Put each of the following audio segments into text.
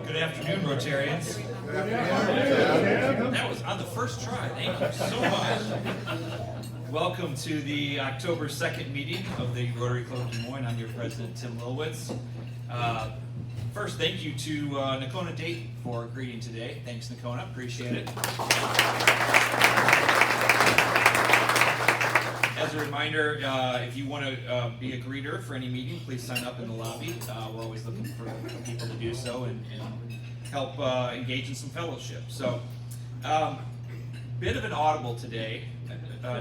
Good afternoon, Rotarians. That was on the first try. Thank you so much. Welcome to the October 2nd meeting of the Rotary Club of Des Moines. I'm your president, Tim Lilwitz. First, thank you to Nakona Dayton for greeting today. Thanks, Nakona. Appreciate it. As a reminder, if you want to be a greeter for any meeting, please sign up in the lobby. We're always looking for people to do so and help engage in some fellowship. So, bit of an audible today.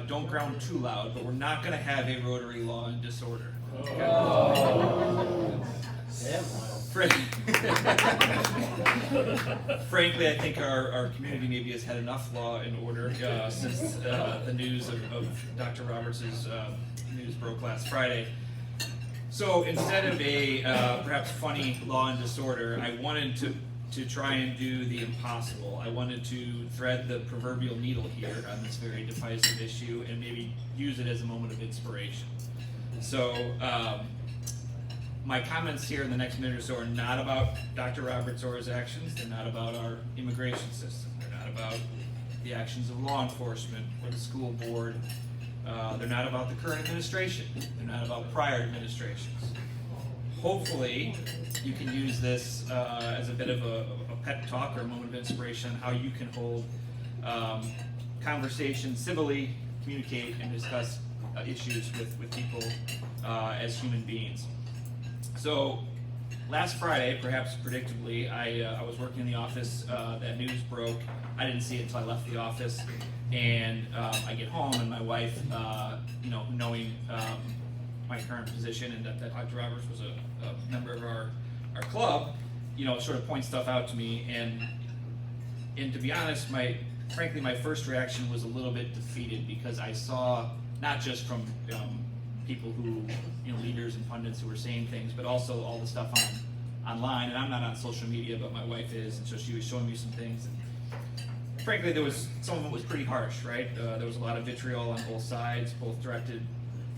Don't ground too loud, but we're not going to have a Rotary Law and Disorder. Frankly, I think our community maybe has had enough law and order since the news of Dr. Roberts' news broke last Friday. So instead of a perhaps funny law and disorder, I wanted to try and do the impossible. I wanted to thread the proverbial needle here on this very divisive issue and maybe use it as a moment of inspiration. So my comments here in the next minute or so are not about Dr. Roberts or his actions. They're not about our immigration system. They're not about the actions of law enforcement or the school board. They're not about the current administration. They're not about prior administrations. Hopefully, you can use this as a bit of a pep talk or a moment of inspiration on how you can hold conversations civilly, communicate, and discuss issues with people as human beings. So, last Friday, perhaps predictably, I was working in the office. That news broke. I didn't see it until I left the office, and I get home, and my wife, knowing my current position and that Dr. Roberts was a member of our club, sort of points stuff out to me, and to be honest, frankly, my first reaction was a little bit defeated because I saw not just from people who, leaders and pundits who were saying things, but also all the stuff online. And I'm not on social media, but my wife is, and so she was showing me some things. And frankly, some of it was pretty harsh, right? There was a lot of vitriol on both sides, both directed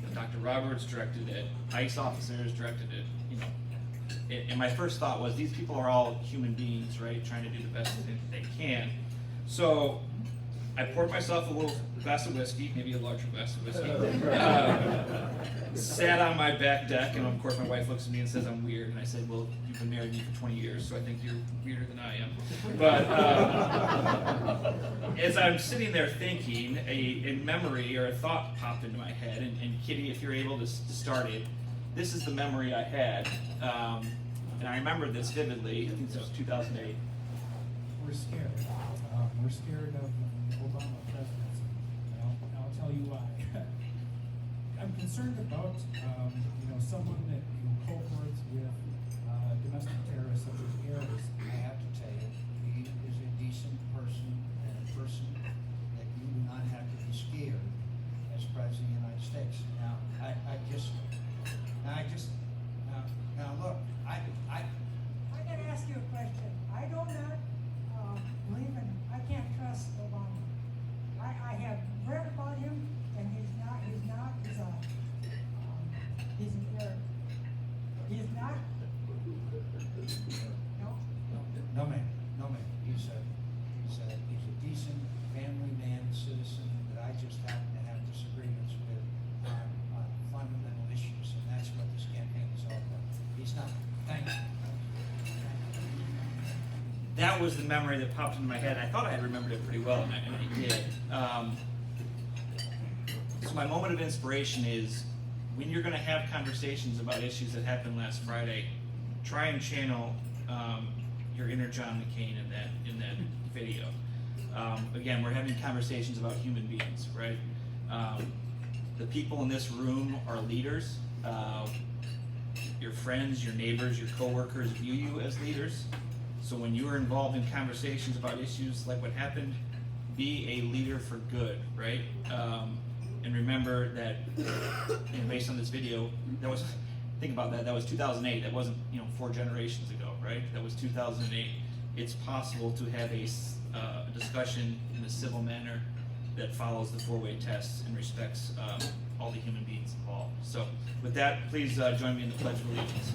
at Dr. Roberts, directed at ICE officers, directed at, and my first thought was, these people are all human beings, right? Trying to do the best that they can. So I poured myself a little glass of whiskey, maybe a larger glass of whiskey, sat on my back deck, and of course my wife looks at me and says I'm weird, and I said, well, you've been married to me for 20 years, so I think you're weirder than I am. But as I'm sitting there thinking, a memory or a thought popped into my head, and Kitty, if you're able to start it, this is the memory I had, and I remember this vividly. I think this was 2008. We're scared. We're scared of Obama presidency. I'll tell you why. I'm concerned about someone that cohorts with domestic terrorists such as Aries. I have to tell you, he is a decent person and a person that you do not have to be scared as president of the United States. Now look, I gotta ask you a question. I do not believe in. I can't trust Obama. I have read about him, and he's an Arab. He's not. No man. He's a decent family man, citizen that I just happen to have disagreements with on fundamental issues, and that's what this campaign is all about. He's not. Thank you. That was the memory that popped into my head. I thought I had remembered it pretty well, and I did. So my moment of inspiration is, when you're going to have conversations about issues that happened last Friday, try and channel your inner John McCain in that video. Again, we're having conversations about human beings, right? The people in this room are leaders. Your friends, your neighbors, your coworkers view you as leaders. So when you are involved in conversations about issues like what happened, be a leader for good, right? And remember that, based on this video, think about that was 2008. That wasn't 4 generations ago, right? That was 2008. It's possible to have a discussion in a civil manner that follows the 4-way test and respects all the human beings involved. So with that, please join me in the Pledge of Allegiance.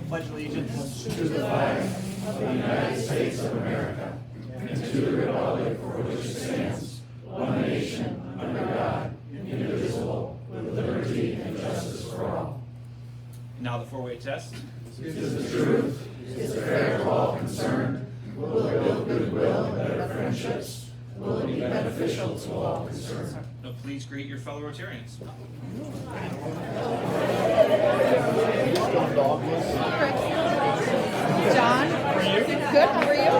Pledge allegiance to the flag of the United States of America and to the republic for which it stands, one nation, under God, indivisible, with liberty and justice for all. Now the four-way test. Is the truth, is fair to all concerned, will it build goodwill and better friendships, will it be beneficial to all concerned. Now please greet your fellow Rotarians. John, how are you? Good, how are you?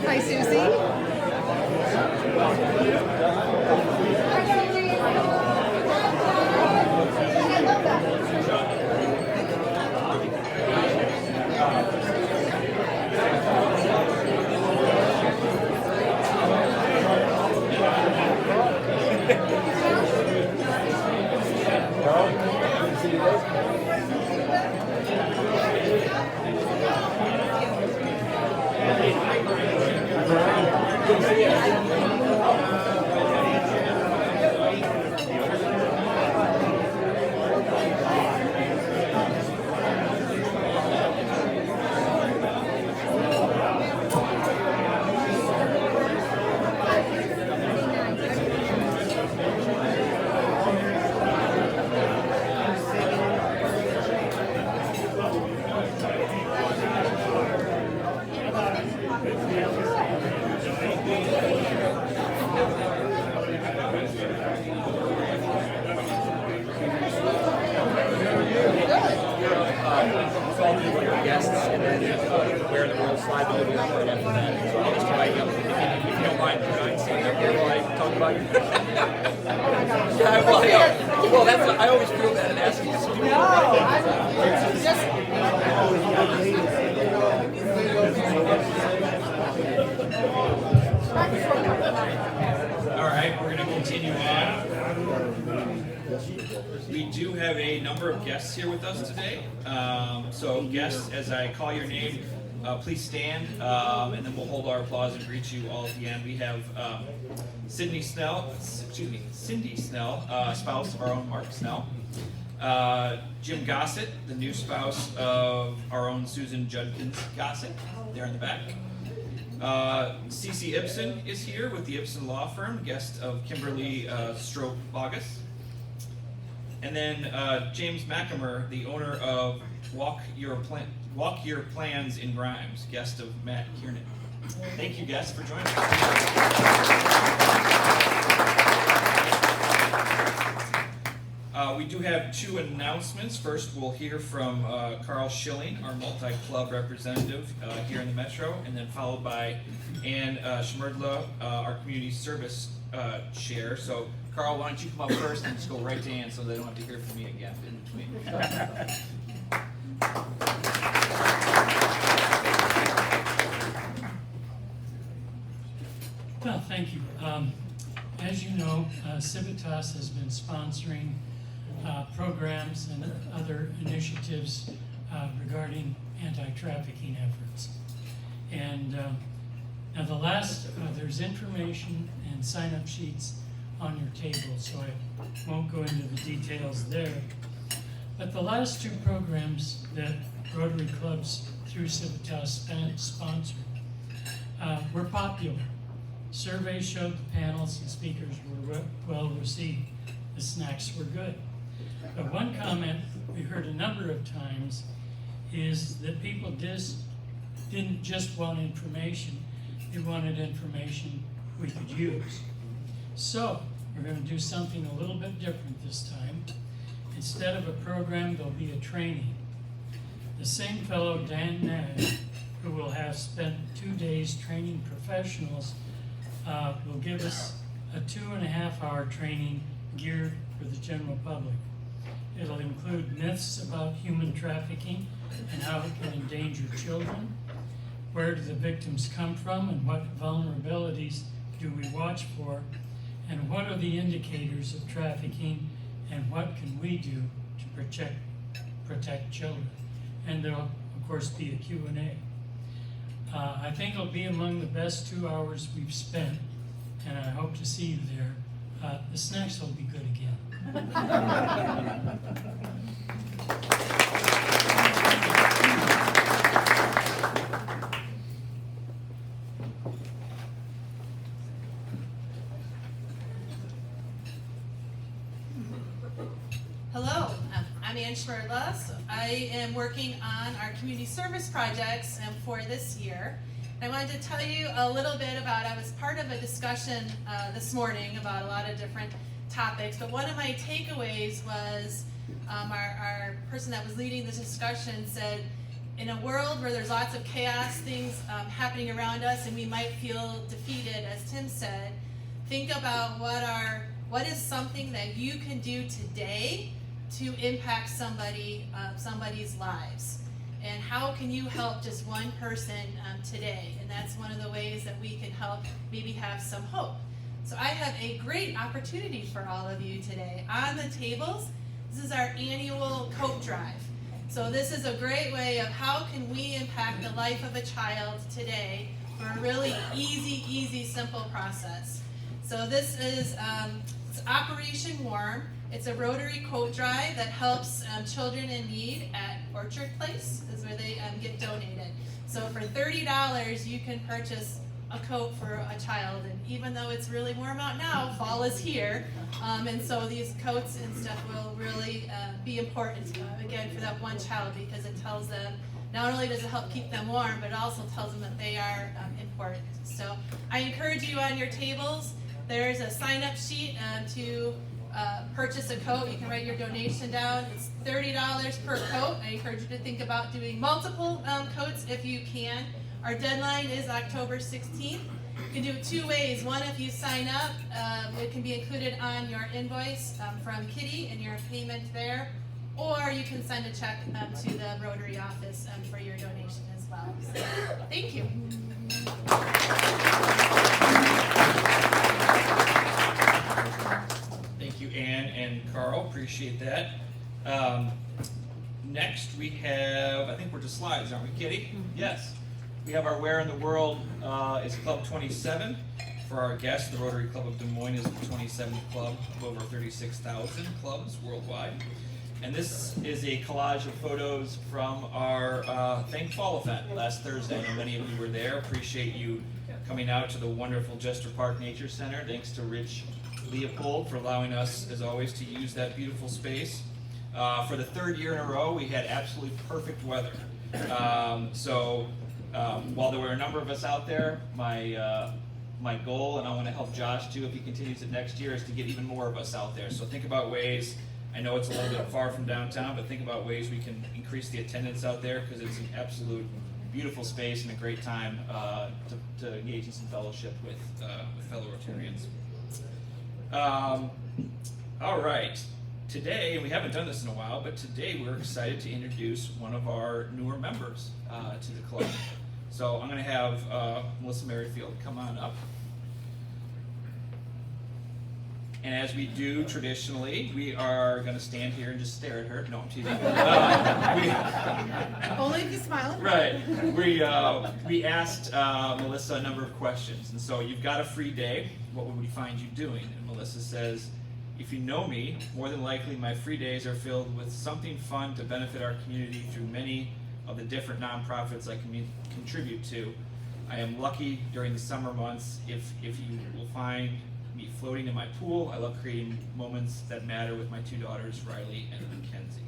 Hi, Susie. I love that. Guests and then where the rules slide the video right after that. So I'll just invite you, if you don't mind, staying up here while I talk about you. Yeah, well, that's I always feel bad asking you. So All right, we're going to continue on. We do have a number of guests here with us today. So guests, as I call your name, please stand, and then we'll hold our applause and greet you all at the end. We have Cindy Snell, spouse of our own Mark Snell. Jim Gossett, the new spouse of our own Susan Judkins Gossett, there in the back. Cece Ibsen is here with the Ibsen Law Firm, guest of Kimberly Strope Bogus. And then James McAmer, the owner of Walk Your Plans in Grimes, guest of Matt Kiernan. Thank you, guests, for joining us. We do have two announcements. First, we'll hear from Carl Schilling, our multi-club representative here in the Metro, and then followed by Ann Schmerdla, our community service chair. So, Carl, why don't you come up first and just go right to Ann so they don't have to hear from me again in between. Well, thank you. As you know, Civitas has been sponsoring programs and other initiatives regarding anti-trafficking efforts. And now there's information and sign-up sheets on your table, so I won't go into the details there. But the last two programs that Rotary clubs through Civitas sponsored were popular. Surveys showed the panels and speakers were well received. The snacks were good. But one comment we heard a number of times is that people didn't just want information, they wanted information we could use. So we're going to do something a little bit different this time. Instead of a program, there'll be a training. The same fellow, Dan Nash, who will have spent 2 days training professionals, will give us a 2.5-hour training geared for the general public. It'll include myths about human trafficking and how it can endanger children, where do the victims come from and what vulnerabilities do we watch for, and what are the indicators of trafficking and what can we do to protect children. And there'll of course be a Q&A. I think it'll be among the best 2 hours we've spent and I hope to see you there. The snacks will be good again. Hello, I'm Ann Schmerla. I am working on our community service projects for this year. I wanted to tell you a little bit about, I was part of a discussion this morning about a lot of different topics, but one of my takeaways was our person that was leading the discussion said, in a world where there's lots of chaos, things happening around us, and we might feel defeated, as Tim said, think about what is something that you can do today to impact somebody's lives, and how can you help just one person today? And that's one of the ways that we can help maybe have some hope. So I have a great opportunity for all of you today. On the tables, this is our annual coat drive. So this is a great way of how can we impact the life of a child today for a really easy, simple process. So this is it's Operation Warm. It's a Rotary coat drive that helps children in need at Orchard Place, is where they get donated. So for $30, you can purchase a coat for a child, and even though it's really warm out now, fall is here, and so these coats and stuff will really be important, again, for that one child, because it tells them, not only does it help keep them warm, but it also tells them that they are important. So I encourage you on your tables, there's a sign-up sheet to purchase a coat. You can write your donation down. It's $30 per coat. I encourage you to think about doing multiple coats if you can. Our deadline is October 16th. You can do it two ways. One, if you sign up, it can be included on your invoice from Kitty and your payment there, or you can send a check to the Rotary office for your donation as well. So, thank you. Thank you, Ann and Carl. Appreciate that. Next, we have, I think we're to slides, aren't we, Kitty? Yes. We have our Where in the World is Club 27. For our guests, the Rotary Club of Des Moines is the 27th club of over 36,000 clubs worldwide. And this is a collage of photos from our Thank Fall event last Thursday. I know many of you were there. Appreciate you coming out to the wonderful Jester Park Nature Center. Thanks to Rich Leopold for allowing us, as always, to use that beautiful space. For the third year in a row, we had absolutely perfect weather. While there were a number of us out there, my goal, and I want to help Josh too if he continues it next year, is to get even more of us out there. So think about ways, I know it's a little bit far from downtown, but think about ways we can increase the attendance out there, because it's an absolute beautiful space and a great time to engage in some fellowship with fellow Rotarians. All right. Today, and we haven't done this in a while, but today we're excited to introduce one of our newer members to the club. So I'm going to have Melissa Merrifield come on up. And as we do traditionally, we are going to stand here and just stare at her. No, I'm teasing. Only if you smile. Right. We asked Melissa a number of questions. And so you've got a free day. What would we find you doing? And Melissa says, if you know me, more than likely my free days are filled with something fun to benefit our community through many of the different nonprofits I contribute to. I am lucky during the summer months if you will find me floating in my pool. I love creating moments that matter with my two daughters, Riley and Mackenzie.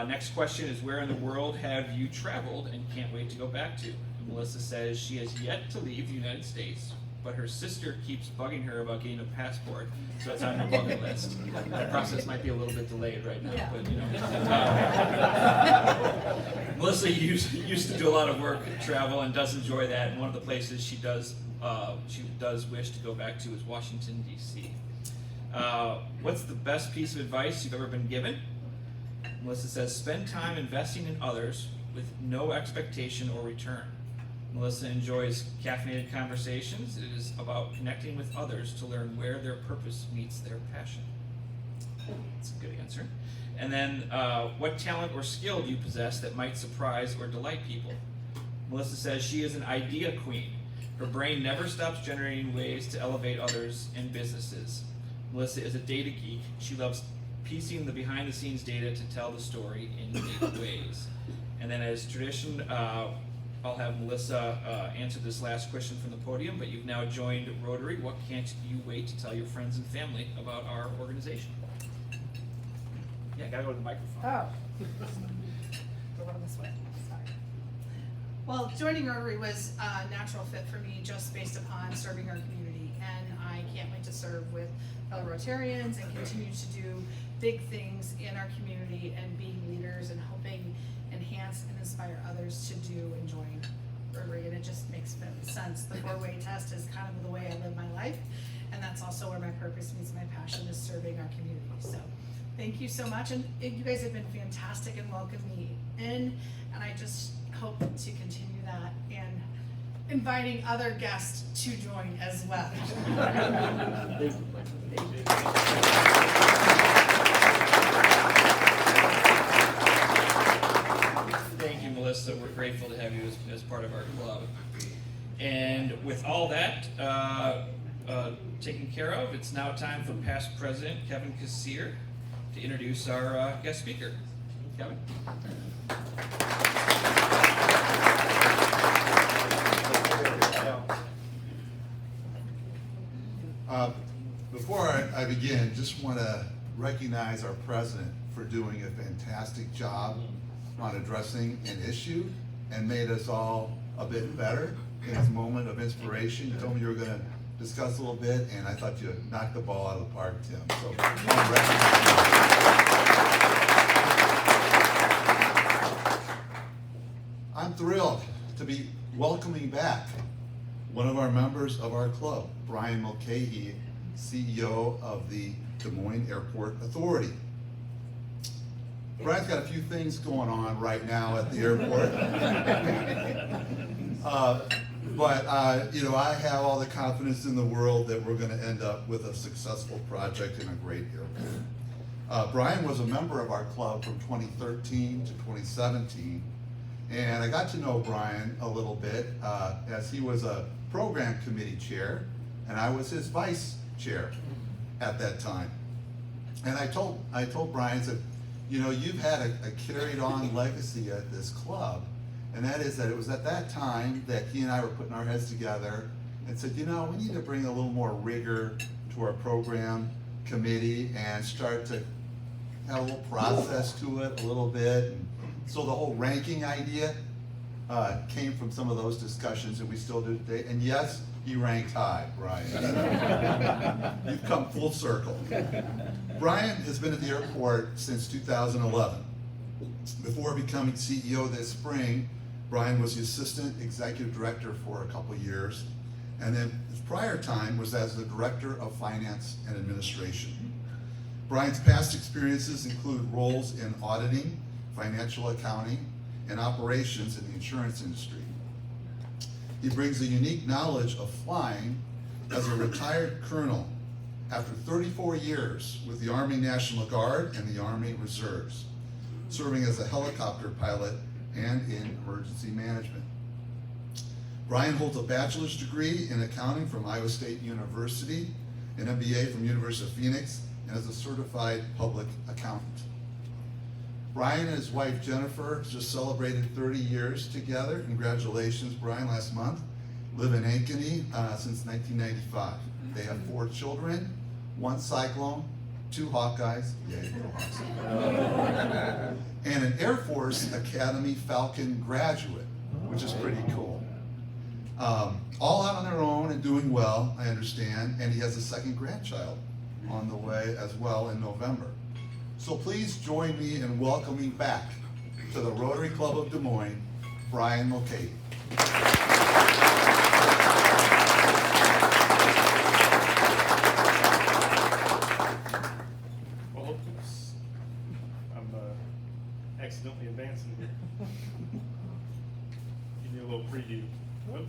Next question is, where in the world have you traveled and can't wait to go back to? And Melissa says she has yet to leave the United States, but her sister keeps bugging her about getting a passport, so it's on her bucket list. That process might be a little bit delayed right now, but you know. Melissa used to do a lot of work, travel, and does enjoy that. And one of the places she does wish to go back to is Washington, D.C. What's the best piece of advice you've ever been given? Melissa says, spend time investing in others with no expectation or return. Melissa enjoys caffeinated conversations. It is about connecting with others to learn where their purpose meets their passion. That's a good answer. And then, what talent or skill do you possess that might surprise or delight people? Melissa says she is an idea queen. Her brain never stops generating ways to elevate others and businesses. Melissa is a data geek. She loves piecing the behind-the-scenes data to tell the story in unique ways. And then as tradition, I'll have Melissa answer this last question from the podium, but you've now joined Rotary. What can't you wait to tell your friends and family about our organization? Yeah, gotta go to the microphone. Oh. Go around this way, sorry. Well, joining Rotary was a natural fit for me just based upon serving our community. And I can't wait to serve with fellow Rotarians and continue to do big things in our community and being leaders and helping enhance and inspire others to do and join Rotary. And it just makes sense. The 4-way test is kind of the way I live my life. And that's also where my purpose meets my passion is serving our community. So thank you so much. And you guys have been fantastic and welcomed me in. And I just hope to continue that and inviting other guests to join as well. Thank you, Melissa. We're grateful to have you as part of our club. And with all that taken care of, it's now time for past president Kevin Kassir to introduce our guest speaker. Kevin. Before I begin, just want to recognize our president for doing a fantastic job on addressing an issue and made us all a bit better in his moment of inspiration. You told me you were going to discuss a little bit, and I thought you knocked the ball out of the park, Tim. So I want to recognize you. I'm thrilled to be welcoming back one of our members of our club, Brian Mulcahy, CEO of the Des Moines Airport Authority. Brian's got a few things going on right now at the airport. But you know, I have all the confidence in the world that we're going to end up with a successful project in a great airport. Brian was a member of our club from 2013 to 2017. And I got to know Brian a little bit as he was a program committee chair, and I was his vice chair at that time. And I told Brian, I said, you know, you've had a carried on legacy at this club, and that is that it was at that time that he and I were putting our heads together and said, you know, we need to bring a little more rigor to our program committee and start to have a little process to it a little bit. And so the whole ranking idea came from some of those discussions that we still do today. And yes, you ranked high, Brian. You've come full circle. Brian has been at the airport since 2011. Before becoming CEO this spring, Brian was the assistant executive director for a couple of years. And then his prior time was as the director of finance and administration. Brian's past experiences include roles in auditing, financial accounting, and operations in the insurance industry. He brings a unique knowledge of flying as a retired colonel after 34 years with the Army National Guard and the Army Reserves, serving as a helicopter pilot and in emergency management. Brian holds a bachelor's degree in accounting from Iowa State University, an MBA from University of Phoenix, and is a certified public accountant. Brian and his wife Jennifer just celebrated 30 years together. Congratulations, Brian, last month. Live in Ankeny since 1995. They have 4 children, 1 Cyclone, 2 Hawkeyes, yay, go Hawks, and an Air Force Academy Falcon graduate, which is pretty cool. All out on their own and doing well, I understand, and he has a second grandchild on the way as well in November. So please join me in welcoming back to the Rotary Club of Des Moines, Brian Mulcahy. Well, oops. I'm accidentally advancing here. Give you a little preview. Whoop.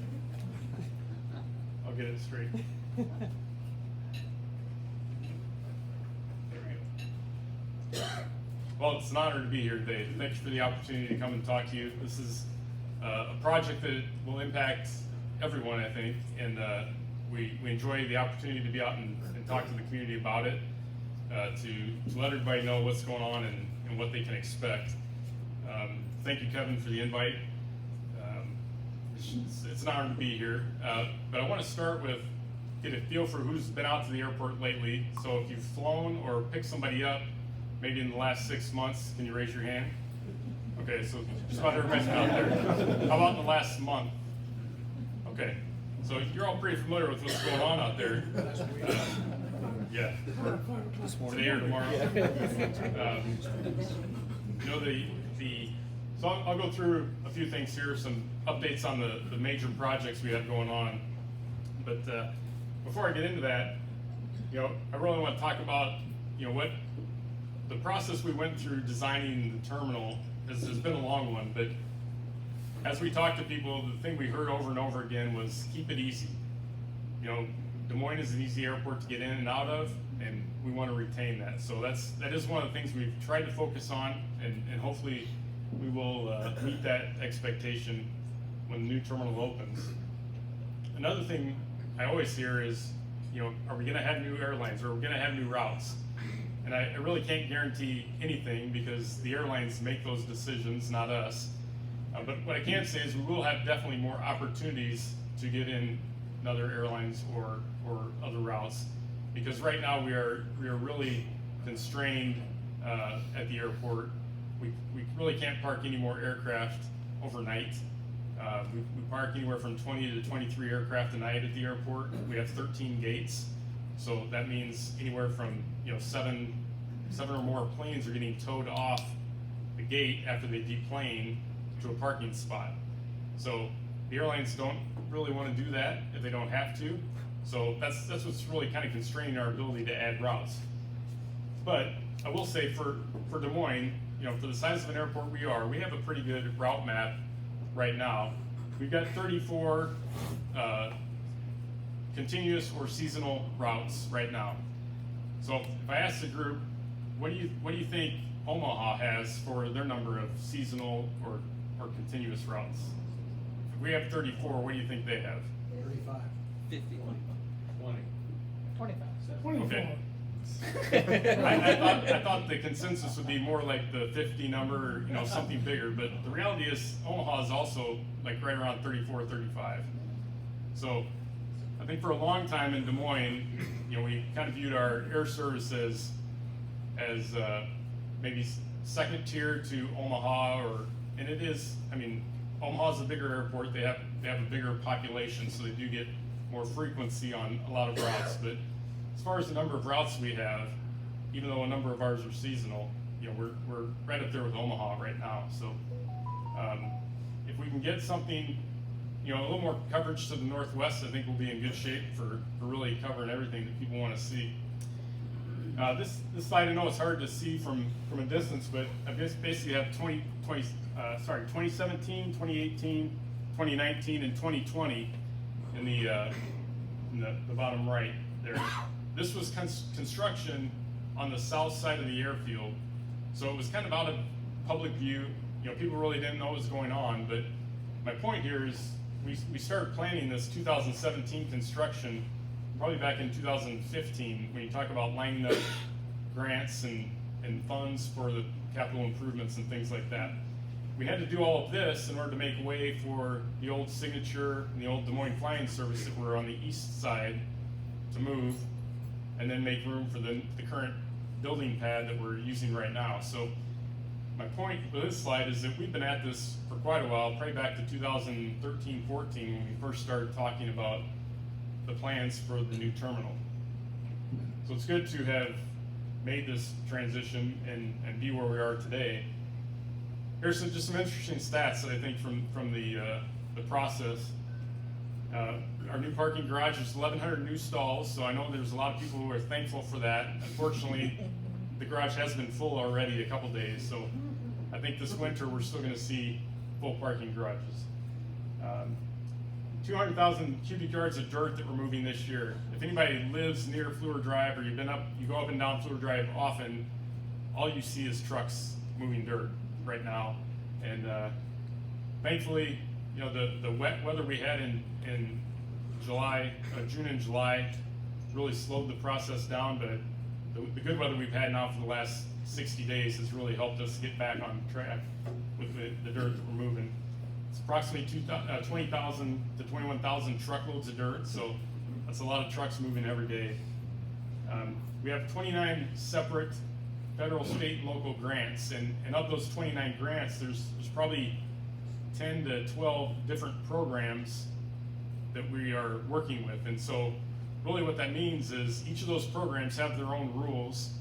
I'll get it straight. Well, it's an honor to be here today. Thank you for the opportunity to come and talk to you. This is a project that will impact everyone, I think, and we enjoy the opportunity to be out and talk to the community about it, to let everybody know what's going on and what they can expect. Thank you, Kevin, for the invite. It's an honor to be here, but I want to start with get a feel for who's been out to the airport lately. So if you've flown or picked somebody up, maybe in the last 6 months, can you raise your hand? Okay, so just about everybody's been out there. How about in the last month? Okay, so you're all pretty familiar with what's going on out there. Yeah, today or tomorrow. You know, so I'll go through a few things here, some updates on the major projects we have going on. But before I get into that, you know, I really want to talk about, you know, what the process we went through designing the terminal has been a long one. But as we talked to people, the thing we heard over and over again was keep it easy. You know, Des Moines is an easy airport to get in and out of, and we want to retain that. So that is one of the things we've tried to focus on, and hopefully we will meet that expectation when the new terminal opens. Another thing I always hear is, you know, are we going to have new airlines, or are we going to have new routes? And I really can't guarantee anything because the airlines make those decisions, not us. But what I can say is we will have definitely more opportunities to get in other airlines or other routes, because right now we are really constrained at the airport. We really can't park any more aircraft overnight. We park anywhere from 20 to 23 aircraft a night at the airport. We have 13 gates, so that means anywhere from, you know, seven or more planes are getting towed off the gate after they deplane to a parking spot. So the airlines don't really want to do that if they don't have to. So that's what's really kind of constraining our ability to add routes. But I will say for Des Moines, you know, for the size of an airport we have a pretty good route map right now. We've got 34 continuous or seasonal routes right now. So if I ask the group, what do you think Omaha has for their number of seasonal or continuous routes? If we have 34, what do you think they have? 35. 50. 25. Okay. I thought the consensus would be more like the 50 number, or, you know, something bigger, but the reality is Omaha is also like right around 34, 35. So I think for a long time in Des Moines, you know, we kind of viewed our air services as maybe second tier to Omaha, and it is, I mean, Omaha's a bigger airport, they have a bigger population, so they do get more frequency on a lot of routes. But as far as the number of routes we have, even though a number of ours are seasonal, you know, we're right up there with Omaha right now. So if we can get something, you know, a little more coverage to the northwest, I think we'll be in good shape for really covering everything that people want to see. This slide, I know it's hard to see from a distance, but I basically have 2017, 2018, 2019, and 2020 in the bottom right there. This was construction on the south side of the airfield, so it was kind of out of public view. You know, people really didn't know what was going on. But my point here is we started planning this 2017 construction probably back in 2015, when you talk about lining up grants and funds for the capital improvements and things like that. We had to do all of this in order to make way for the old Signature and the old Des Moines Flying Service that were on the east side to move, and then make room for the current building pad that we're using right now. So my point with this slide is that we've been at this for quite a while, probably back to 2013-14 when we first started talking about the plans for the new terminal. So it's good to have made this transition and be where we are today. Here's just some interesting stats that I think from the process. Our new parking garage is 1,100 new stalls, so I know there's a lot of people who are thankful for that. Unfortunately, the garage has been full already a couple days, so I think this winter we're still going to see full parking garages. 200,000 cubic yards of dirt that we're moving this year. If anybody lives near Fleur Drive, or you go up and down Fleur Drive often, all you see is trucks moving dirt right now. And thankfully, you know, the wet weather we had in July, June and July really slowed the process down, but the good weather we've had now for the last 60 days has really helped us get back on track with the dirt that we're moving. It's approximately 20,000 to 21,000 truckloads of dirt, so that's a lot of trucks moving every day. We have 29 separate federal, state, and local grants, and of those 29 grants, there's probably 10 to 12 different programs that we are working with. And so really what that means is each of those programs have their own rules.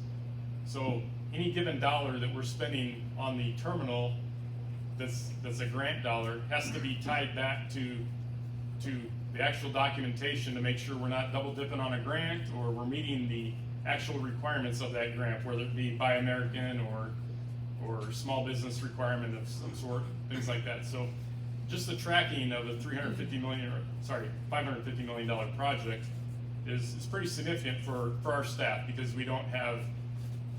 So any given dollar that we're spending on the terminal that's a grant dollar has to be tied back to the actual documentation to make sure we're not double dipping on a grant, or we're meeting the actual requirements of that grant, whether it be Buy American or small business requirement of some sort, things like that. So just the tracking of a $550 million project is pretty significant for our staff, because we don't have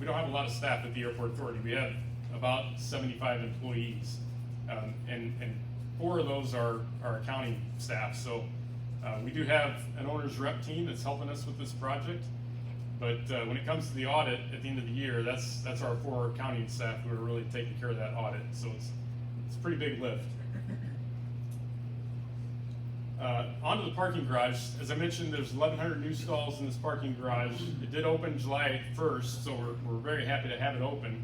a lot of staff at the airport authority. We have about 75 employees, and 4 of those are accounting staff. So we do have an owner's rep team that's helping us with this project. But when it comes to the audit at the end of the year, that's our 4 accounting staff who are really taking care of that audit. So it's a pretty big lift. Onto the parking garage. As I mentioned, there's 1,100 new stalls in this parking garage. It did open July 1st, so we're very happy to have it open.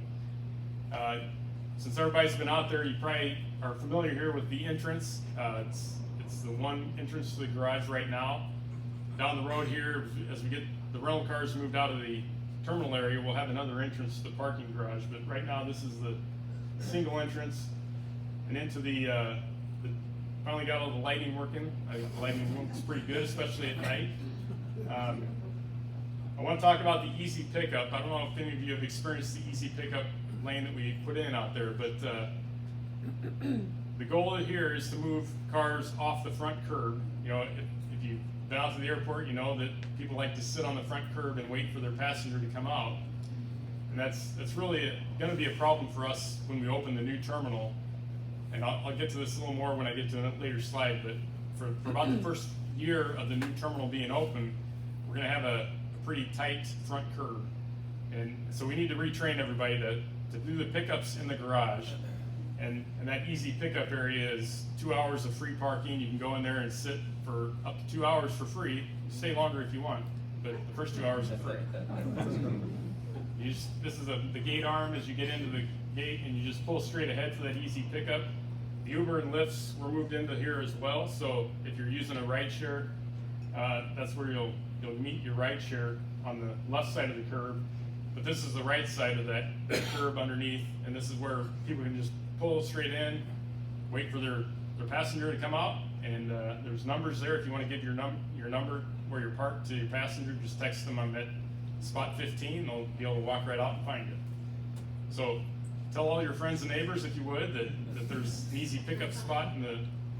Since everybody's been out there, you probably are familiar here with the entrance. It's the one entrance to the garage right now. Down the road here, as we get the rental cars moved out of the terminal area, we'll have another entrance to the parking garage. But right now, this is the single entrance, and into the finally got all the lighting working. The lighting looks pretty good, especially at night. I want to talk about the easy pickup. I don't know if any of you have experienced the easy pickup lane that we put in out there, but the goal here is to move cars off the front curb. You know, if you've been out to the airport, you know that people like to sit on the front curb and wait for their passenger to come out. And that's really going to be a problem for us when we open the new terminal. And I'll get to this a little more when I get to a later slide, but for about the first year of the new terminal being open, we're going to have a pretty tight front curb. And so we need to retrain everybody to do the pickups in the garage. And that easy pickup area is 2 hours of free parking. You can go in there and sit for up to 2 hours for free. Stay longer if you want, but the first 2 hours are free. This is the gate arm as you get into the gate, and you just pull straight ahead for that easy pickup. The Uber and Lyfts were moved into here as well, so if you're using a rideshare, that's where you'll meet your rideshare on the left side of the curb. But this is the right side of that curb underneath, and this is where people can just pull straight in, wait for their passenger to come out, and there's numbers there. If you want to give your number where you're parked to your passenger, just text them. I'm at spot 15. They'll be able to walk right out and find you. So tell all your friends and neighbors, if you would, that there's an easy pickup spot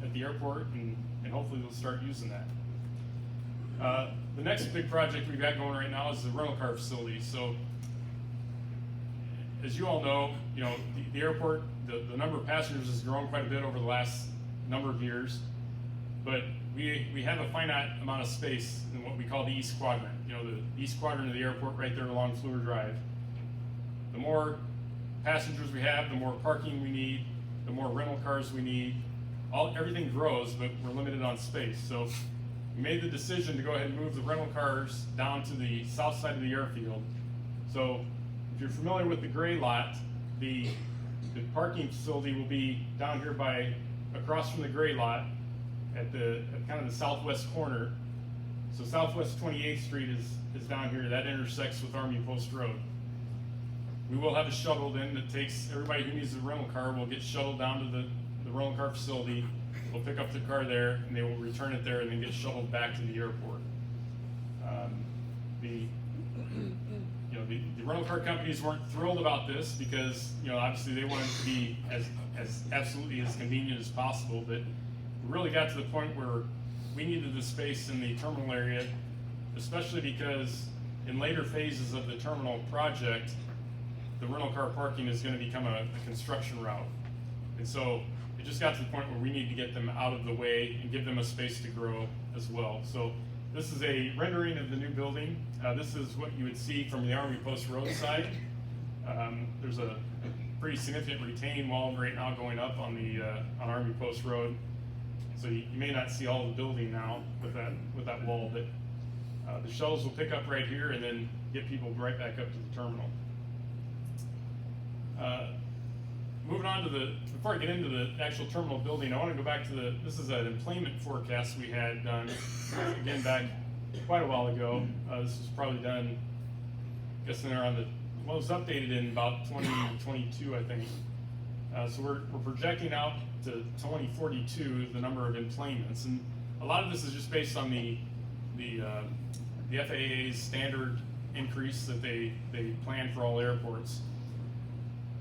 at the airport, and hopefully they'll start using that. The next big project we've got going right now is the rental car facility. So as you all know, the airport, the number of passengers has grown quite a bit over the last number of years, but we have a finite amount of space in what we call the East Quadrant. The East Quadrant of the airport right there along Fleur Drive. The more passengers we have, the more parking we need, the more rental cars we need. Everything grows, but we're limited on space. So we made the decision to go ahead and move the rental cars down to the south side of the airfield. So if you're familiar with the gray lot, the parking facility will be down here across from the gray lot at kind of the southwest corner. So Southwest 28th Street is down here. That intersects with Army Post Road. We will have a shuttle then that takes everybody who needs a rental car will get shuttled down to the rental car facility. We'll pick up the car there, and they will return it there and then get shuttled back to the airport. The rental car companies weren't thrilled about this because obviously they wanted it to be as absolutely as convenient as possible, but we really got to the point where we needed the space in the terminal area, especially because in later phases of the terminal project, the rental car parking is going to become a construction route. And so it just got to the point where we need to get them out of the way and give them a space to grow as well. So this is a rendering of the new building. This is what you would see from the Army Post Road side. There's a pretty significant retaining wall right now going up on the on Army Post Road. So you may not see all the building now with that wall, but the shuttles will pick up right here and then get people right back up to the terminal. Moving on to before I get into the actual terminal building, I want to go back to this is an employment forecast we had done, again, back quite a while ago. This was probably done, I guess, around it was updated in about 2022, I think. So we're projecting out to 2042 the number of employments, and a lot of this is just based on the FAA's standard increase that they plan for all airports.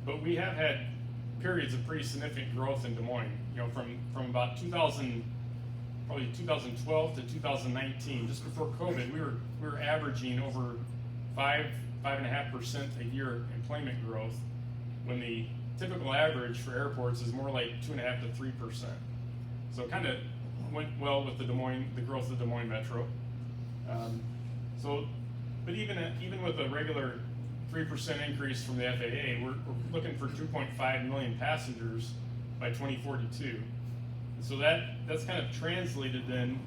But we have had periods of pretty significant growth in Des Moines. You know, from about 2012 to 2019, just before COVID, we were averaging over 5.5% a year employment growth, when the typical average for airports is more like 2.5% to 3%. So it kind of went well with the growth of the Des Moines Metro. But even with a regular 3% increase from the FAA, we're looking for 2.5 million passengers by 2042. And so that's kind of translated then,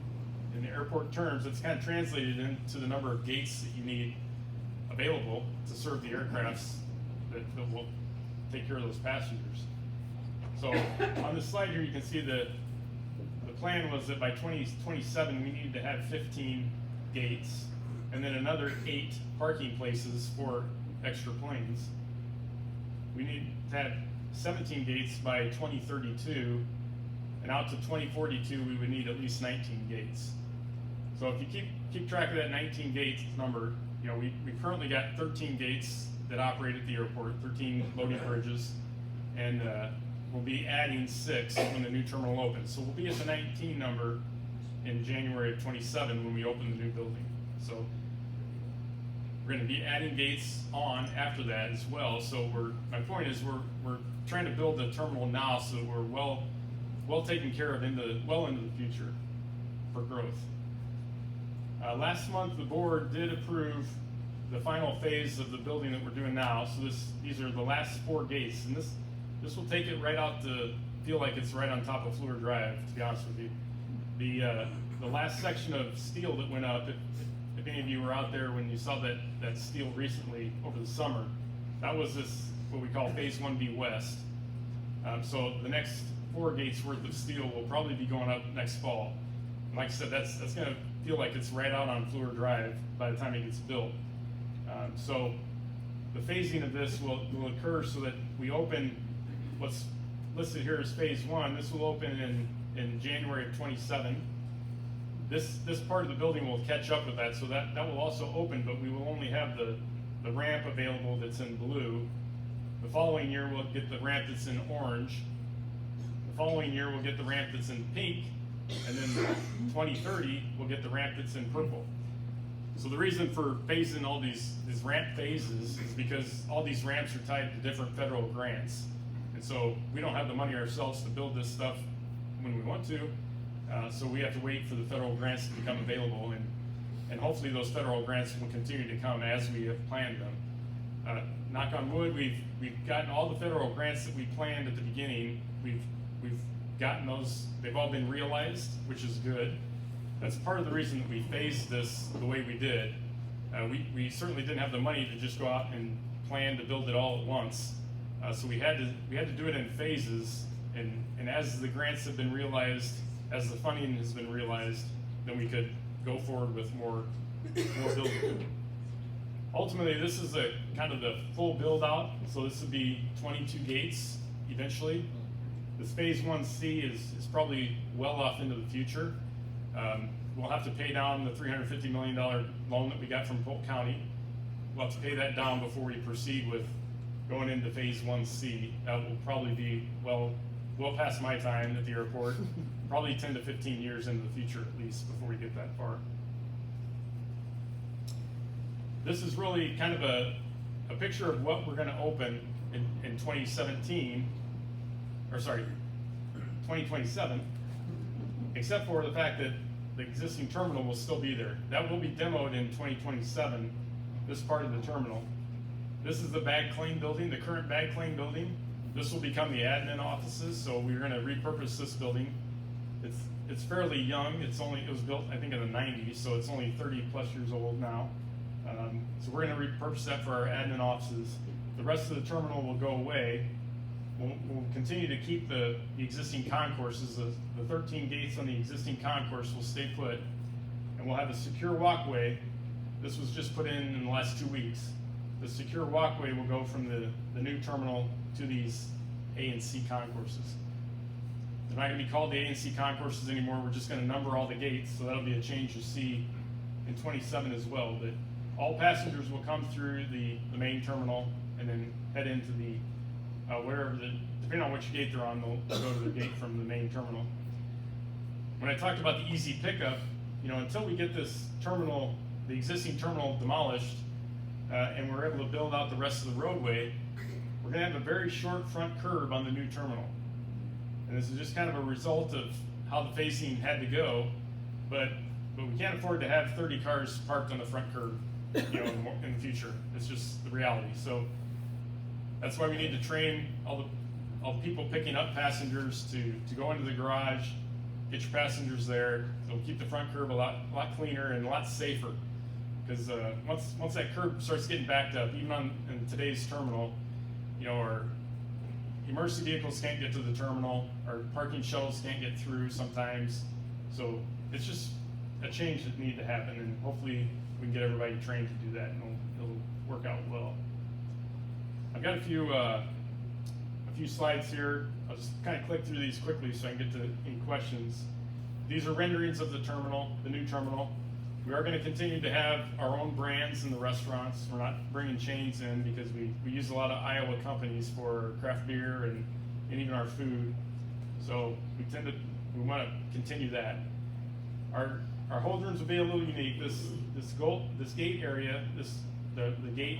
in the airport terms, it's kind of translated into the number of gates that you need available to serve the aircrafts that will take care of those passengers. So on this slide here, you can see the plan was that by 2027 we needed to have 15 gates and then another 8 parking places for extra planes. We need to have 17 gates by 2032, and out to 2042 we would need at least 19 gates. So if you keep track of that 19 gates number, you know, we currently got 13 gates that operate at the airport, 13 loading bridges, and we'll be adding 6 when the new terminal opens. So we'll be at the 19 number in January of 27 when we open the new building. So we're going to be adding gates on after that as well. So my point is we're trying to build the terminal now so that we're well taken care of into the future for growth. Last month the board did approve the final phase of the building that we're doing now. So these are the last 4 gates, and this will take it right out to feel like it's right on top of Fluor Drive, to be honest with you. The last section of steel that went up, if any of you were out there when you saw that steel recently over the summer, that was what we call Phase 1B West. So the next 4 gates worth of steel will probably be going up next fall. And like I said, that's going to feel like it's right out on Fluor Drive by the time it gets built. So the phasing of this will occur so that we open what's listed here as Phase 1. This will open in January of 27. This part of the building will catch up with that, so that will also open, but we will only have the ramp available that's in blue. The following year we'll get the ramp that's in orange. The following year we'll get the ramp that's in pink, and then 2030 we'll get the ramp that's in purple. So the reason for phasing all these ramp phases is because all these ramps are tied to different federal grants. And so we don't have the money ourselves to build this stuff when we want to. So we have to wait for the federal grants to become available, and hopefully those federal grants will continue to come as we have planned them. Knock on wood, we've gotten all the federal grants that we planned at the beginning. We've gotten those, they've all been realized, which is good. That's part of the reason that we phased this the way we did. We certainly didn't have the money to just go out and plan to build it all at once. So we had to do it in phases, and as the grants have been realized, as the funding has been realized, then we could go forward with more building. Ultimately, this is a kind of the full build out. So this would be 22 gates eventually. This Phase 1C is probably well off into the future. We'll have to pay down the $350 million loan that we got from Polk County. We'll have to pay that down before we proceed with going into Phase 1C. That will probably be well past my time at the airport, probably 10 to 15 years into the future at least before we get that far. This is really kind of a picture of what we're going to open in 2017, or sorry, 2027, except for the fact that the existing terminal will still be there. That will be demoed in 2027, this part of the terminal. This is the bag claim building, the current bag claim building. This will become the admin offices, so we're gonna repurpose this building. It's fairly young. It was built, I think, in the 90s, so it's only 30 plus years old now. So we're gonna repurpose that for our admin offices. The rest of the terminal will go away. We'll continue to keep the existing concourses. The 13 gates on the existing concourse will stay put, and we'll have a secure walkway. This was just put in the last 2 weeks. The secure walkway will go from the new terminal to these A and C concourses. They're not gonna be called the A and C concourses anymore. We're just gonna number all the gates, so that'll be a change you see in 27 as well. But all passengers will come through the main terminal and then head into the depending on which gate they're on, they'll go to the gate from the main terminal. When I talked about the easy pickup, until we get this terminal, the existing terminal demolished, and we're able to build out the rest of the roadway, we're gonna have a very short front curb on the new terminal. And this is just kind of a result of how the facing had to go, but we can't afford to have 30 cars parked on the front curb, in the future. It's just the reality. So that's why we need to train all the people picking up passengers to go into the garage, get your passengers there. It'll keep the front curb a lot cleaner and a lot safer. Because once that curb starts getting backed up, even in today's terminal, our emergency vehicles can't get to the terminal, our parking shuttles can't get through sometimes. So it's just a change that needs to happen, and hopefully we can get everybody trained to do that, and it'll work out well. I've got a few slides here. I'll just kind of click through these quickly so I can get to any questions. These are renderings of the terminal, the new terminal. We are going to continue to have our own brands in the restaurants. We're not bringing chains in because we use a lot of Iowa companies for craft beer and even our food. So we want to continue that. Our hold rooms will be a little unique. This gate area, the gate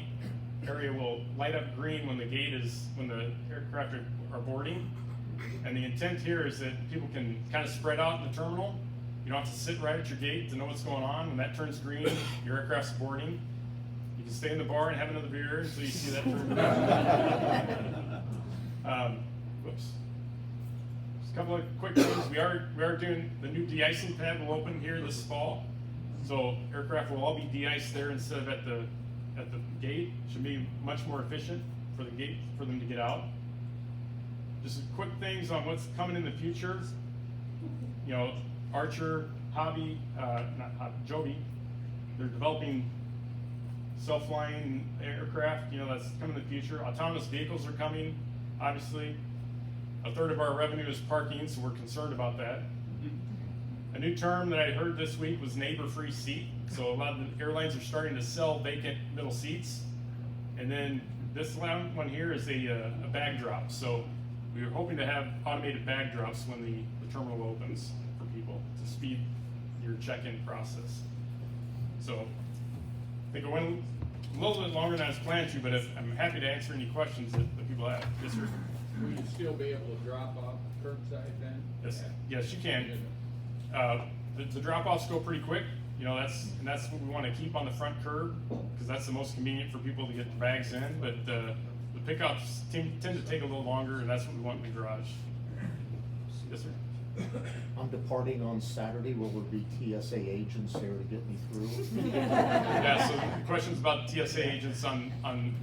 area will light up green when the aircraft are boarding. And the intent here is that people can kind of spread out in the terminal. You don't have to sit right at your gate to know what's going on. When that turns green, your aircraft's boarding. You can stay in the bar and have another beer until you see that turn green. Whoops. Just a couple of quick things. We are doing the new de-icing pad will open here this fall. So aircraft will all be de-iced there instead of at the gate. Should be much more efficient for the gate for them to get out. Just quick things on what's coming in the future. Archer, Joby, they're developing self-flying aircraft. That's coming in the future. Autonomous vehicles are coming. Obviously, a third of our revenue is parking, so we're concerned about that. A new term that I heard this week was neighbor-free seat. So a lot of the airlines are starting to sell vacant middle seats. And then this one here is a bag drop. So we were hoping to have automated bag drops when the terminal opens for people to speed your check-in process. So I think it went a little bit longer than I was planning to, but I'm happy to answer any questions that people have. Yes, sir. Will you still be able to drop off curbside then? Yes, you can. The drop-offs go pretty quick. That's what we want to keep on the front curb because that's the most convenient for people to get the bags in. But the pickups tend to take a little longer, and that's what we want in the garage. Yes, sir. I'm departing on Saturday. Will there be TSA agents there to get me through? Yeah, so the question's about TSA agents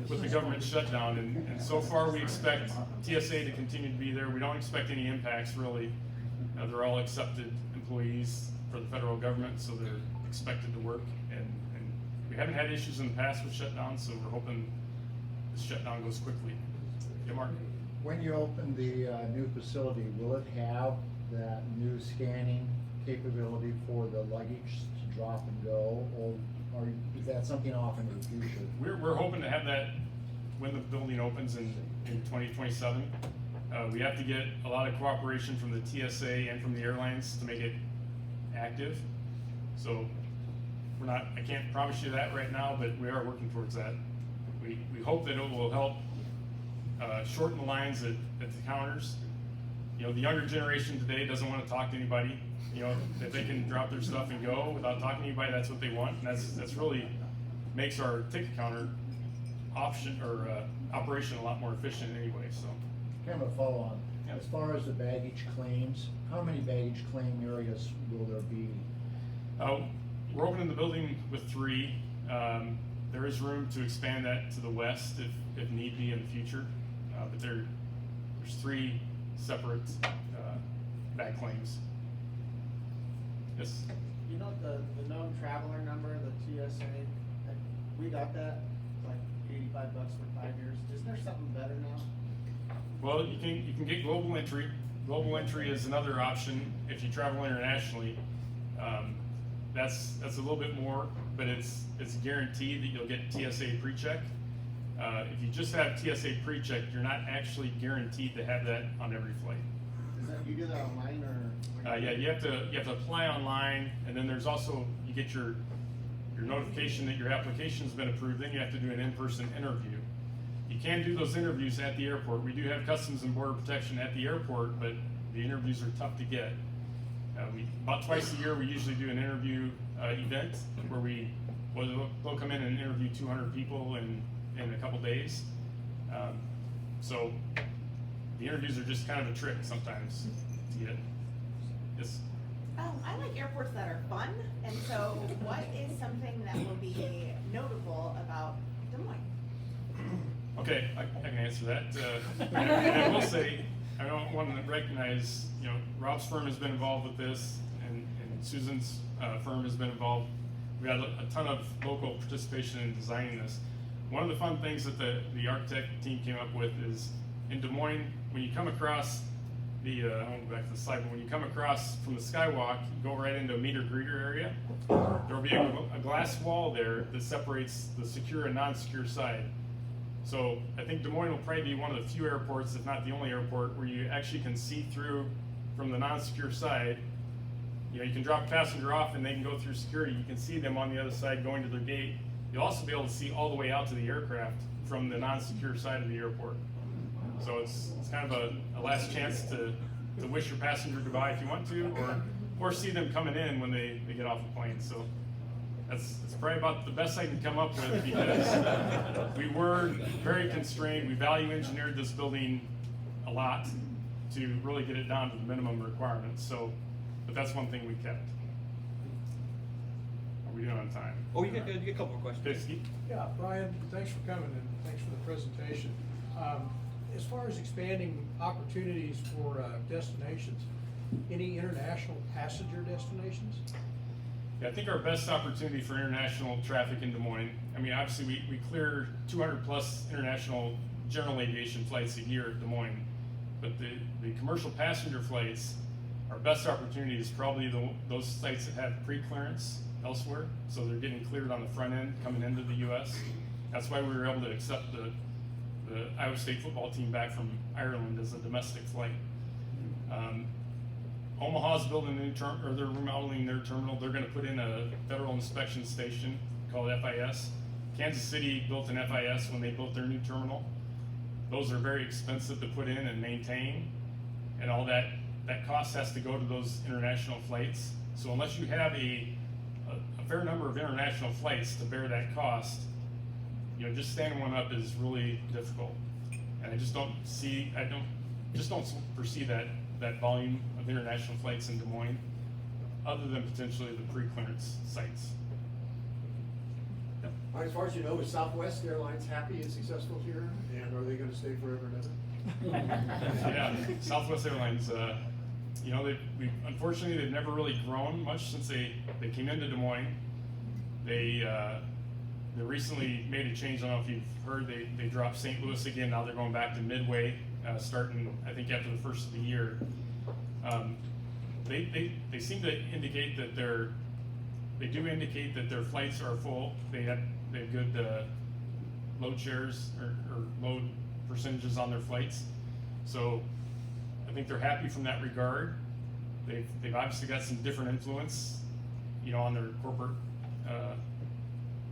with the government shutdown, and so far we expect TSA to continue to be there. We don't expect any impacts really. They're all accepted employees for the federal government, so they're expected to work, and we haven't had issues in the past with shutdowns, so we're hoping this shutdown goes quickly. Yeah, Mark? When you open the new facility, will it have that new scanning capability for the luggage to drop and go, or is that something off into the future? We're hoping to have that when the building opens in 2027. We have to get a lot of cooperation from the TSA and from the airlines to make it active. So I can't promise you that right now, but we are working towards that. We hope that it will help shorten the lines at the counters. you know, the younger generation today doesn't want to talk to anybody. You know, if they can drop their stuff and go without talking to anybody, that's what they want. And that's really makes our ticket counter option or operation a lot more efficient anyway. So, Kind of a follow on. Yeah. As far as the baggage claims, how many baggage claim areas will there be? we're opening the building with 3. There is room to expand that to the west if need be in the future, but there's 3 separate bag claims. Yes. You know the known traveler number, the TSA, we got that, like $85 for 5 years. Is there something better now? Well, you can get global entry. Global entry is another option if you travel internationally. That's a little bit more, but it's guaranteed that you'll get TSA pre-check. If you just have TSA pre-check, you're not actually guaranteed to have that on every flight. Is that you do that online or? Yeah, you have to apply online, and then there's also you get your notification that your application's been approved. Then you have to do an in-person interview. You can do those interviews at the airport. We do have Customs and Border Protection at the airport, but the interviews are tough to get. About twice a year, we usually do an interview event where we'll come in and interview 200 people in a couple days. So the interviews are just kind of a trick sometimes to get. Yes. I like airports that are fun, and so what is something that will be notable about Des Moines? Okay, I can answer that. And I will say, I don't want to recognize, Rob's firm has been involved with this, and Susan's firm has been involved. We had a ton of local participation in designing this. One of the fun things that the architect team came up with is in Des Moines, when you come across I won't go back to the slide, but when you come across from the skywalk, you go right into a meter greeter area. There will be a glass wall there that separates the secure and non-secure side. So I think Des Moines will probably be one of the few airports, if not the only airport, where you actually can see through from the non-secure side. You can drop a passenger off and they can go through security. You can see them on the other side going to their gate. You'll also be able to see all the way out to the aircraft from the non-secure side of the airport. So it's kind of a last chance to wish your passenger goodbye if you want to, or see them coming in when they get off the plane. So it's probably about the best I can come up with, because we were very constrained. We value engineered this building a lot to really get it down to the minimum requirements. So, but that's one thing we kept. Are we doing on time? Oh, you get a couple more questions. Okay. Yeah, Brian, thanks for coming and thanks for the presentation. As far as expanding opportunities for destinations, any international passenger destinations? Yeah, I think our best opportunity for international traffic in Des Moines, obviously we clear 200 plus international general aviation flights a year at Des Moines, but the commercial passenger flights, our best opportunity is probably those sites that have pre-clearance elsewhere, so they're getting cleared on the front end coming into the U.S. That's why we were able to accept the Iowa State football team back from Ireland as a domestic flight. Omaha's building a new terminal, or they're remodeling their terminal. They're going to put in a federal inspection station called FIS. Kansas City built an FIS when they built their new terminal. Those are very expensive to put in and maintain, and all that cost has to go to those international flights. So unless you have a fair number of international flights to bear that cost, just standing one up is really difficult. And I don't foresee that volume of international flights in Des Moines, other than potentially the pre-clearance sites. All right, as far as you know, is Southwest Airlines happy and successful here, and are they going to stay forever and ever? Yeah, Southwest Airlines, unfortunately they've never really grown much since they came into Des Moines. They recently made a change. I don't know if you've heard, they dropped St. Louis again. Now they're going back to Midway, starting I think after the first of the year. They seem to indicate that their flights are full. They have good load shares or load percentages on their flights. So I think they're happy from that regard. They've obviously got some different influence, on their corporate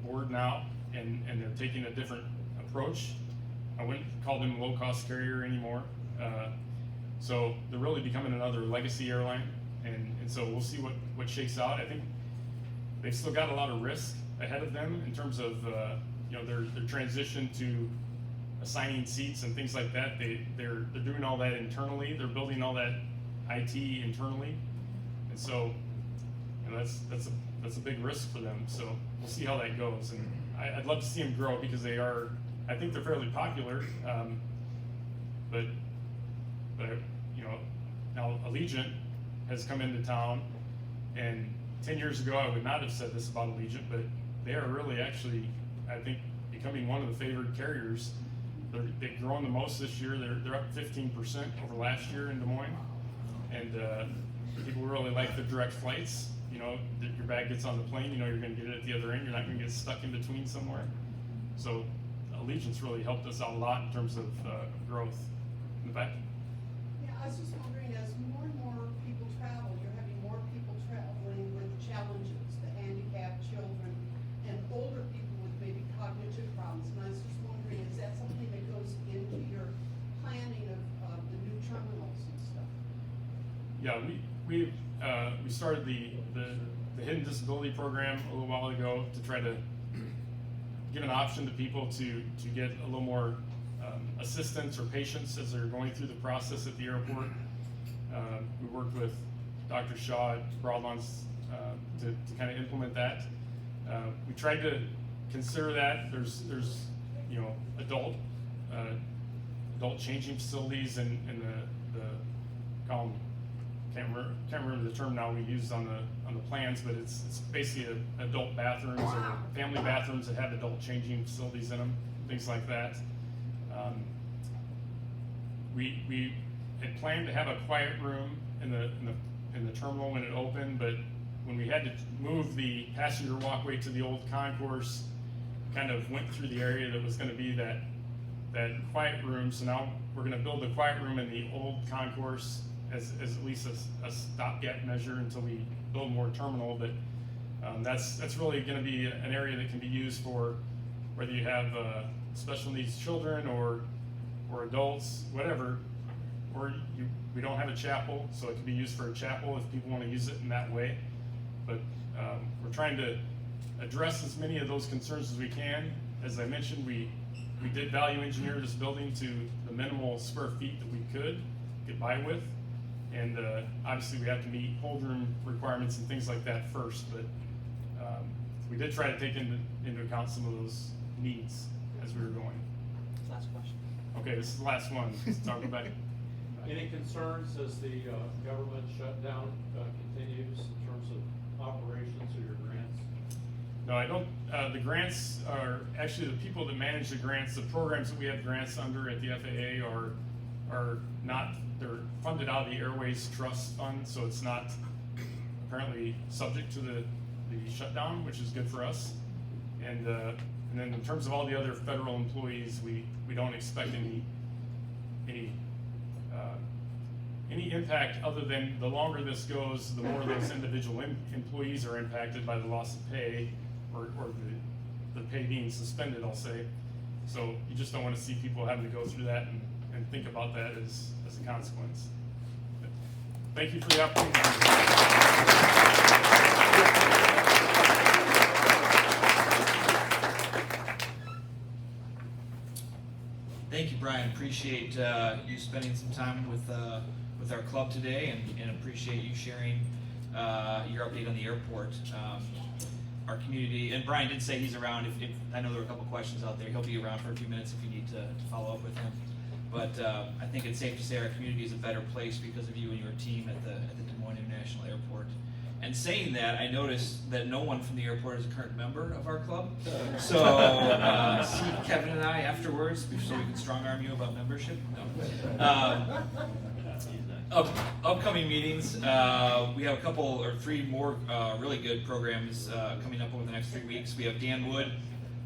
board now, and they're taking a different approach. I wouldn't call them a low-cost carrier anymore. So they're really becoming another legacy airline, and so we'll see what shakes out. I think they've still got a lot of risk ahead of them in terms of their transition to assigning seats and things like that. They're doing all that internally. They're building all that IT internally, and so that's a big risk for them. So we'll see how that goes, and I'd love to see them grow because I think they're fairly popular, but now Allegiant has come into town, and 10 years ago I would not have said this about Allegiant, but they are really actually, I think, becoming one of the favored carriers. They've grown the most this year. They're up 15% over last year in Des Moines, and people really like the direct flights. Your bag gets on the plane, you're going to get it at the other end. You're not going to get stuck in between somewhere. So Allegiant's really helped us out a lot in terms of growth. In the back. Yeah, I was just wondering, as more and more people travel, you're having more people traveling with challenges, the handicapped children, and older people with maybe cognitive problems. And I was just wondering, is that something that goes into your planning of the new terminals and stuff? Yeah, we started the Hidden Disability Program a little while ago to try to give an option to people to get a little more assistance or patience as they're going through the process at the airport. We worked with Dr. Shaw at Broadlands to kind of implement that. We tried to consider that. There's adult changing facilities in the column. Can't remember the term now we use on the plans, but it's basically adult bathrooms or family bathrooms that have adult changing facilities in them, things like that. We had planned to have a quiet room in the terminal when it opened, but when we had to move the passenger walkway to the old concourse, kind of went through the area that was going to be that quiet room. So now we're going to build the quiet room in the old concourse as at least a stopgap measure until we build more terminal. But that's really going to be an area that can be used for whether you have special needs children or adults, whatever, or we don't have a chapel, so it can be used for a chapel if people want to use it in that way. But we're trying to address as many of those concerns as we can. As I mentioned, we did value engineer this building to the minimal square feet that we could get by with. And obviously we have to meet hold room requirements and things like that first, but we did try to take into account some of those needs as we were going. Last question. Okay, this is the last one. Let's talk about Any concerns as the government shutdown continues in terms of operations or your grants? No, I don't. The grants are actually the people that manage the grants. The programs that we have grants under at the FAA are not. They're funded out of the Airways Trust Fund, so it's not apparently subject to the shutdown, which is good for us. And then in terms of all the other federal employees, we don't expect any impact other than the longer this goes, the more those individual employees are impacted by the loss of pay or the pay being suspended, I'll say. So you just don't want to see people having to go through that and think about that as a consequence. But thank you for the opportunity. Thank you, Brian. Appreciate you spending some time with our club today, and appreciate you sharing your update on the airport. Our community, and Brian did say he's around. If I know there were a couple questions out there, he'll be around for a few minutes if you need to follow up with him. But I think it's safe to say our community is a better place because of you and your team at the Des Moines International Airport. And saying that, I noticed that no one from the airport is a current member of our club. So see Kevin and I afterwards, so we can strong arm you about membership. No. Upcoming meetings, we have a couple or three more really good programs coming up over the next 3 weeks. We have Dan Wood,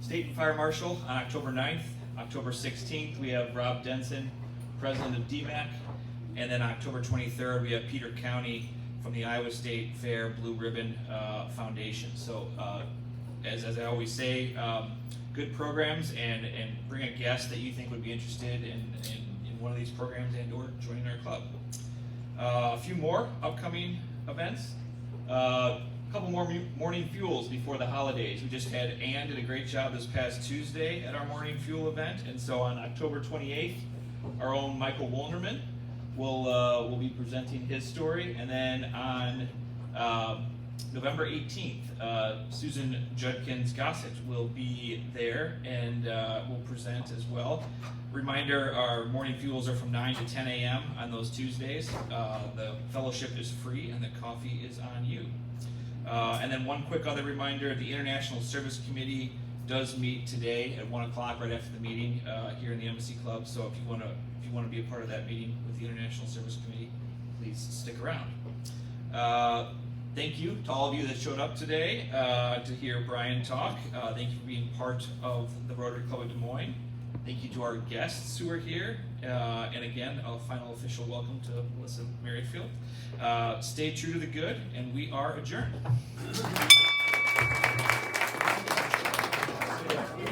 State Fire Marshal, on October 9th. October 16th, we have Rob Denson, President of DMAC. And then October 23rd, we have Peter County from the Iowa State Fair Blue Ribbon Foundation. So as I always say, good programs, and bring a guest that you think would be interested in one of these programs and or joining our club. A few more upcoming events. A couple more morning fuels before the holidays. We just had Ann did a great job this past Tuesday at our morning fuel event, and so on October 28th, our own Michael Wolnerman will be presenting his story, and then on November 18th, Susan Judkins Gossett will be there and will present as well. Reminder, our morning fuels are from 9 to 10 a.m. on those Tuesdays. The fellowship is free and the coffee is on you. And then one quick other reminder, the International Service Committee does meet today at 1 o'clock right after the meeting here in the Embassy Club. So if you want to be a part of that meeting with the International Service Committee, please stick around. Thank you to all of you that showed up today to hear Brian talk. Thank you for being part of the Rotary Club of Des Moines. Thank you to our guests who are here. And again, a final official welcome to Melissa Merrifield. Stay true to the good, and we are adjourned.